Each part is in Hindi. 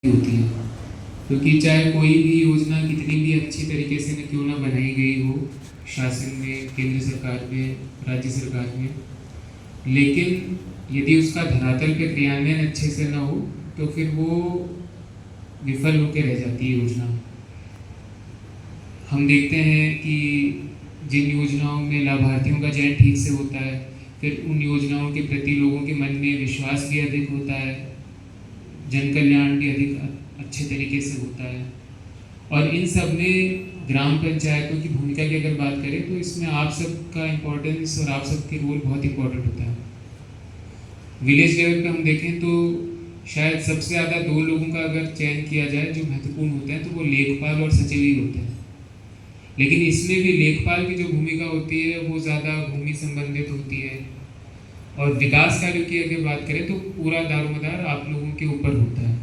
होती है, क्योंकि चाहे कोई भी योजना कितनी भी अच्छी तरीके से न क्यों ना बनाई गई हो शासन में, केंद्र सरकार में, राज्य सरकार में, लेकिन यदि उसका धरातल पे क्रियान्वयन अच्छे से ना हो तो फिर वो विफल होकर रह जाती है योजना। हम देखते हैं कि जिन योजनाओं में लाभार्थियों का चयन ठीक से होता है, फिर उन योजनाओं के प्रति लोगों के मन में विश्वास भी अधिक होता है, जन कल्याण भी अधिक अच्छे तरीके से होता है। और इन सब में ग्राम पंचायतों की भूमिका की अगर बात करें तो इसमें आप सबका इम्पोर्टेंस और आप सबके रोल बहुत इम्पोर्टेंट होता है। विलेज लेवल पे हम देखें तो शायद सबसे ज़्यादा दो लोगों का अगर चयन किया जाए जो महत्वपूर्ण होते हैं तो वो लेखपाल और सचिव ही होते हैं। लेकिन इसमें भी लेखपाल की जो भूमिका होती है वो ज़्यादा भूमि संबंधित होती है, और विकास कार्यों की अगर बात करें तो पूरा दारोमदार आप लोगों के ऊपर होता है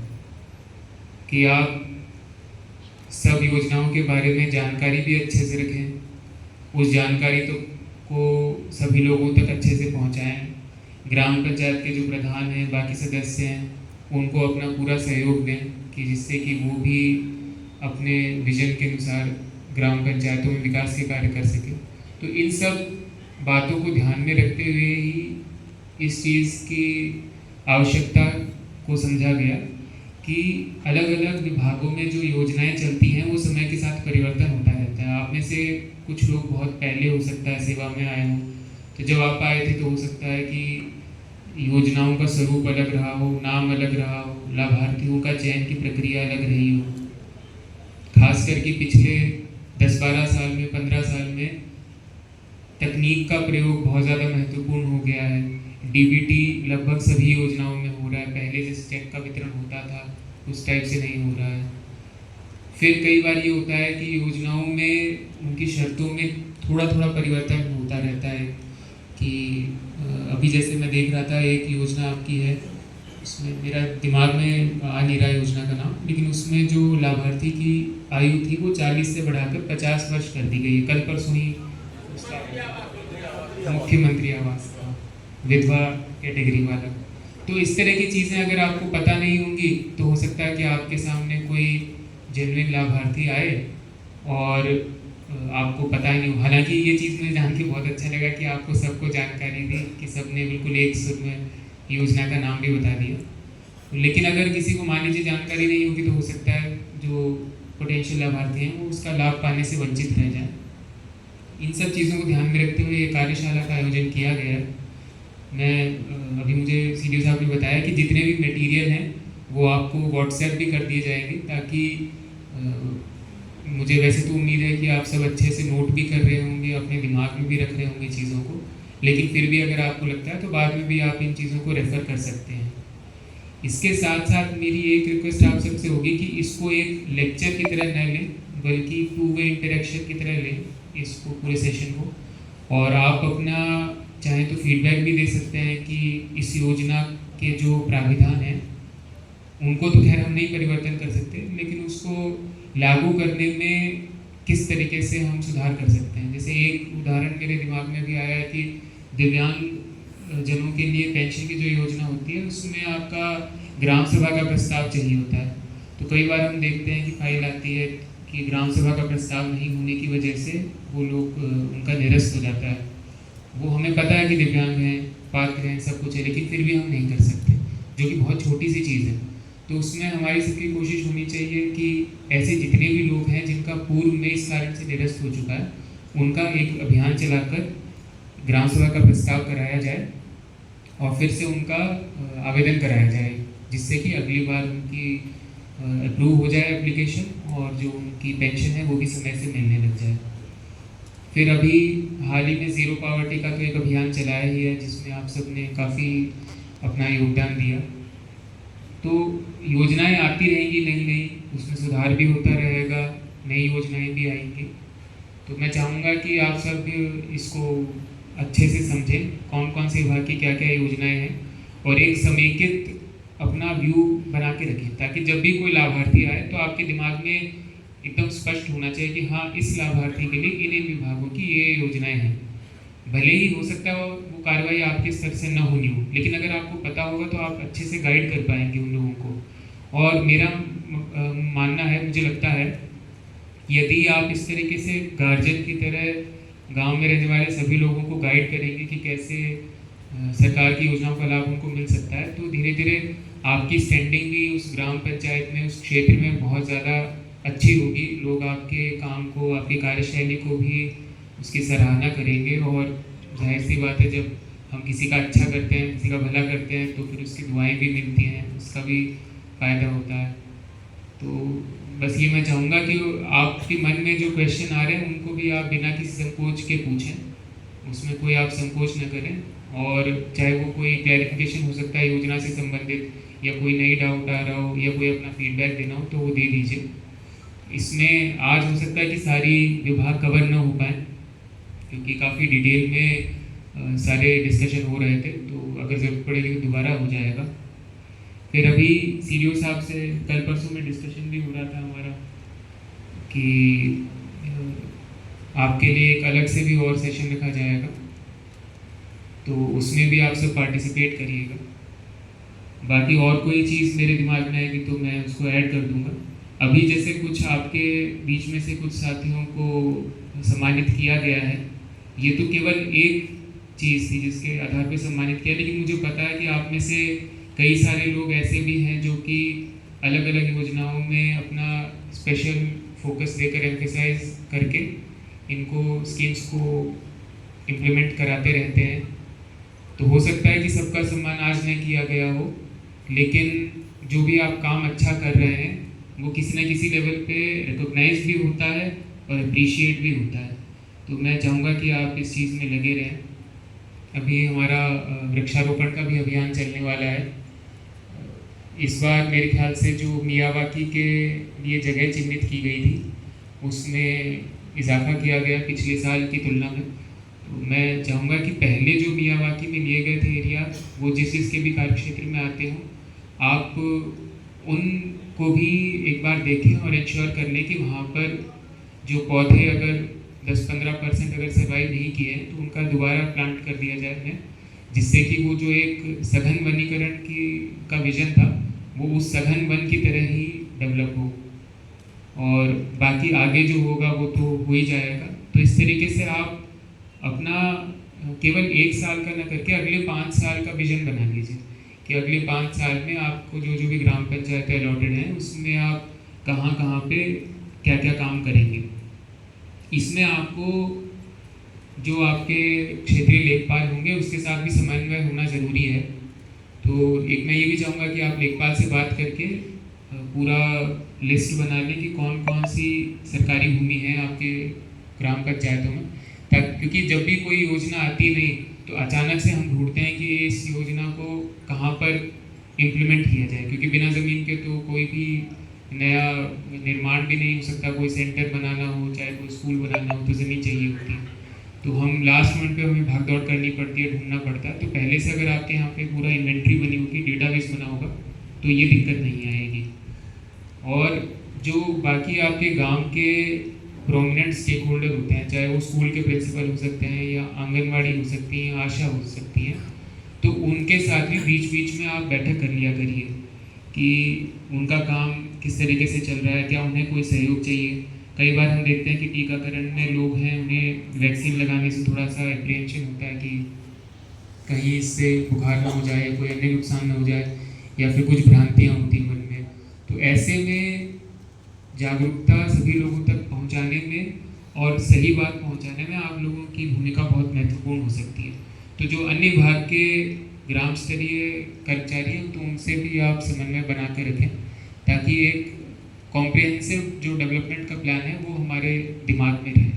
कि आप सब योजनाओं के बारे में जानकारी भी अच्छे से रखें, उस जानकारी तो को सभी लोगों तक अच्छे से पहुंचाएं। ग्राम पंचायत के जो प्रधान हैं, बाकी सदस्य हैं, उनको अपना पूरा सहयोग दें कि जिससे कि वो भी अपने विजन के अनुसार ग्राम पंचायतों में विकास के कार्य कर सकें। तो इन सब बातों को ध्यान में रखते हुए ही इस चीज़ की आवश्यकता को समझा गया कि अलग अलग विभागों में जो योजनाएं चलती हैं वो समय के साथ परिवर्तन होता रहता है। आप में से कुछ लोग बहुत पहले हो सकता है सेवा में आए हों, तो जब आप आए थे तो हो सकता है कि योजनाओं का स्वरूप अलग रहा हो, नाम अलग रहा हो, लाभार्थियों का चयन की प्रक्रिया अलग रही हो। खास करके पिछले 10-12 साल में, 15 साल में तकनीक का प्रयोग बहुत ज़्यादा महत्वपूर्ण हो गया है। डीबीटी लगभग सभी योजनाओं में हो रहा है। पहले जिस चेक का वितरण होता था उस टाइप से नहीं हो रहा है। फिर कई बार ये होता है कि योजनाओं में उनकी शर्तों में थोड़ा थोड़ा परिवर्तन होता रहता है कि अभी जैसे मैं देख रहा था एक योजना आपकी है, उसमें मेरा दिमाग में आ नहीं रहा योजना का नाम, लेकिन उसमें जो लाभार्थी की आयु थी वो 40 से बढ़ाकर 50 वर्ष कर दी गई है। कल परसों ही मुख्यमंत्री आवास का विधवा कैटेगरी वाला। तो इस तरह की चीज़ें अगर आपको पता नहीं होंगी तो हो सकता है कि आपके सामने कोई जेन्युइन लाभार्थी आए और आपको पता ही नहीं हो। हालांकि ये चीज़ मुझे जान के बहुत अच्छा लगा कि आपको सबको जानकारी दी कि सबने बिल्कुल एक सुर में योजना का नाम भी बता दिया। लेकिन अगर किसी को मान लीजिए जानकारी नहीं होगी तो हो सकता है जो पोटेंशियल लाभार्थी हैं वो उसका लाभ पाने से वंचित रह जाए। इन सब चीज़ों को ध्यान में रखते हुए ये कार्यशाला का आयोजन किया गया है। मैं अभी मुझे सीडीओ साहब ने बताया कि जितने भी मटेरियल हैं वो आपको व्हाट्सएप भी कर दिए जाएंगे, ताकि मुझे वैसे तो उम्मीद है कि आप सब अच्छे से नोट भी कर रहे होंगे, अपने दिमाग में भी रख रहे होंगे चीज़ों को, लेकिन फिर भी अगर आपको लगता है तो बाद में भी आप इन चीज़ों को रेफ़र कर सकते हैं। इसके साथ साथ मेरी एक रिक्वेस्ट आप सबसे होगी कि इसको एक लेक्चर की तरह न लें, बल्कि टू वे इंटरेक्शन की तरह लें इसको, पूरे सेशन को। और आप अपना चाहे तो फीडबैक भी दे सकते हैं कि इस योजना के जो प्राविधान हैं उनको तो खैर हम नहीं परिवर्तन कर सकते, लेकिन उसको लागू करने में किस तरीके से हम सुधार कर सकते हैं। जैसे एक उदाहरण मेरे दिमाग में भी आया है कि दिव्यांग जनों के लिए पेंशन की जो योजना होती है उसमें आपका ग्राम सभा का प्रस्ताव चाहिए होता है। तो कई बार हम देखते हैं कि फाइल आती है कि ग्राम सभा का प्रस्ताव नहीं होने की वजह से वो लोग उनका निरस्त हो जाता है। वो हमें पता है कि दिव्यांग हैं, पात्र हैं, सब कुछ है, लेकिन फिर भी हम नहीं कर सकते, जो कि बहुत छोटी सी चीज़ है। तो उसमें हमारी सबकी कोशिश होनी चाहिए कि ऐसे जितने भी लोग हैं जिनका पूर्व में इस कारण से निरस्त हो चुका है उनका एक अभियान चलाकर ग्राम सभा का प्रस्ताव कराया जाए और फिर से उनका आवेदन कराया जाए, जिससे कि अगली बार उनकी अप्रूव हो जाए एप्लीकेशन और जो उनकी पेंशन है वो भी समय से मिलने लग जाए। फिर अभी हाल ही में ज़ीरो पॉवर्टी का तो एक अभियान चलाया ही है जिसमें आप सब ने काफ़ी अपना योगदान दिया। तो योजनाएं आती रहेंगी नई नई, उसमें सुधार भी होता रहेगा, नई योजनाएं भी आएंगी। तो मैं चाहूँगा कि आप सब इसको अच्छे से समझें, कौन कौन से विभाग की क्या क्या योजनाएं हैं, और एक समेकित अपना व्यू बना के रखें, ताकि जब भी कोई लाभार्थी आए तो आपके दिमाग में एकदम स्पष्ट होना चाहिए कि हाँ, इस लाभार्थी के लिए इन इन विभागों की ये योजनाएं हैं। भले ही हो सकता है वो कार्रवाई आपके स्तर से न होनी हो, लेकिन अगर आपको पता होगा तो आप अच्छे से गाइड कर पाएंगे उन लोगों को और मेरा मानना है, मुझे लगता है, यदि आप इस तरीके से गार्जियन की तरह गांव में रहने वाले सभी लोगों को गाइड करेंगे कि कैसे सरकार की योजनाओं का लाभ उनको मिल सकता है, तो धीरे धीरे आपकी स्टैंडिंग भी उस ग्राम पंचायत में, उस क्षेत्र में बहुत ज़्यादा अच्छी होगी। लोग आपके काम को, आपकी कार्यशैली को भी उसकी सराहना करेंगे। और जाहिर सी बात है, जब हम किसी का अच्छा करते हैं, किसी का भला करते हैं, तो फिर उसकी दुआएं भी मिलती हैं, उसका भी फ़ायदा होता है। तो बस ये मैं चाहूँगा कि आपके मन में जो क्वेश्चन आ रहे हैं उनको भी आप बिना किसी संकोच के पूछें, उसमें कोई आप संकोच न करें। और चाहे वो कोई क्लैरिफिकेशन हो सकता है योजना से संबंधित, या कोई नई डाउट आ रहा हो, या कोई अपना फीडबैक देना हो, तो वो दे दीजिए। इसमें आज हो सकता है कि सारी विभाग कवर न हो पाए, क्योंकि काफ़ी डिटेल में सारे डिस्कशन हो रहे थे, तो अगर ज़रूरत पड़ेगी तो दोबारा हो जाएगा। फिर अभी सीडीओ साहब से कल परसों में डिस्कशन भी हो रहा था हमारा कि आपके लिए एक अलग से भी और सेशन रखा जाएगा, तो उसमें भी आप सब पार्टिसिपेट करिएगा। बाकी और कोई चीज़ मेरे दिमाग में आएगी तो मैं उसको ऐड कर दूंगा। अभी जैसे कुछ आपके बीच में से कुछ साथियों को सम्मानित किया गया है, ये तो केवल एक चीज़ थी जिसके आधार पर सम्मानित किया, लेकिन मुझे पता है कि आप में से कई सारे लोग ऐसे भी हैं जो कि अलग अलग योजनाओं में अपना स्पेशल फोकस देकर, एम्फेसाइज करके इनको, स्कीम्स को इम्प्लीमेंट कराते रहते हैं। तो हो सकता है कि सबका सम्मान आज नहीं किया गया हो, लेकिन जो भी आप काम अच्छा कर रहे हैं वो किसी न किसी लेवल पे रिकॉग्नाइज भी होता है और अप्रिशिएट भी होता है। तो मैं चाहूँगा कि आप इस चीज़ में लगे रहें। अभी हमारा वृक्षारोपण का भी अभियान चलने वाला है। इस बार मेरे ख्याल से जो मियावाकी के लिए जगह चिन्हित की गई थी, उसमें इजाफा किया गया पिछले साल की तुलना में। तो मैं चाहूँगा कि पहले जो मियावाकी में लिए गए थे एरिया, वो जिस जिसके भी कार्यक्षेत्र में आते हों, आप उनको भी एक बार देखें और इंश्योर कर लें कि वहाँ पर जो पौधे अगर 10-15% अगर सर्वाइव नहीं किए हैं, तो उनका दोबारा प्लांट कर दिया जाए, जिससे कि वो जो एक सघन वनीकरण की का विजन था, वो उस सघन वन की तरह ही डेवलप हो। और बाकी आगे जो होगा वो तो हो ही जाएगा। तो इस तरीके से आप अपना केवल 1 साल का न करके अगले 5 साल का विजन बना लीजिए कि अगले 5 साल में आपको जो जो भी ग्राम पंचायतें अलॉटेड हैं, उसमें आप कहाँ कहाँ पे क्या क्या काम करेंगे। इसमें आपको जो आपके क्षेत्रीय लेखपाल होंगे उसके साथ भी समन्वय होना ज़रूरी है। तो एक मैं ये भी चाहूँगा कि आप लेखपाल से बात करके पूरा लिस्ट बना लें कि कौन कौन सी सरकारी भूमि है आपके ग्राम पंचायतों में, क्योंकि जब भी कोई योजना आती नहीं तो अचानक से हम ढूंढते हैं कि इस योजना को कहाँ पर इम्प्लीमेंट किया जाए, क्योंकि बिना ज़मीन के तो कोई भी नया निर्माण भी नहीं हो सकता। कोई सेंटर बनाना हो, चाहे कोई स्कूल बनाना हो, तो ज़मीन चाहिए होती है। तो हम लास्ट मोमेंट पे हमें भाग दौड़ करनी पड़ती है, ढूंढना पड़ता है। तो पहले से अगर आपके यहाँ पे पूरा इन्वेंट्री बनी होगी, डेटाबेस बना होगा, तो ये दिक्कत नहीं आएगी। और जो बाकी आपके गांव के प्रोमिनेंट स्टेक होल्डर होते हैं, चाहे वो स्कूल के प्रिंसिपल हो सकते हैं, या आंगनबाड़ी हो सकती हैं, या आशा हो सकती हैं, तो उनके साथ भी बीच बीच में आप बैठक कर लिया करिए कि उनका काम किस तरीके से चल रहा है, क्या उन्हें कोई सहयोग चाहिए। कई बार हम देखते हैं कि टीकाकरण में लोग हैं, उन्हें वैक्सीन लगाने से थोड़ा सा एप्रीहेंशन होता है कि कहीं इससे बुखार ना हो जाए, या कोई अन्य नुकसान ना हो जाए, या फिर कुछ भ्रांतियाँ होती हैं मन में। तो ऐसे में जागरूकता सभी लोगों तक पहुंचाने में और सही बात पहुंचाने में आप लोगों की भूमिका बहुत महत्वपूर्ण हो सकती है। तो जो अन्य विभाग के ग्राम स्तरीय कर्मचारी हैं, तो उनसे भी आप समन्वय बना कर रखें, ताकि एक कॉम्प्रिहेंसिव जो डेवलपमेंट का प्लान है वो हमारे दिमाग में रहे।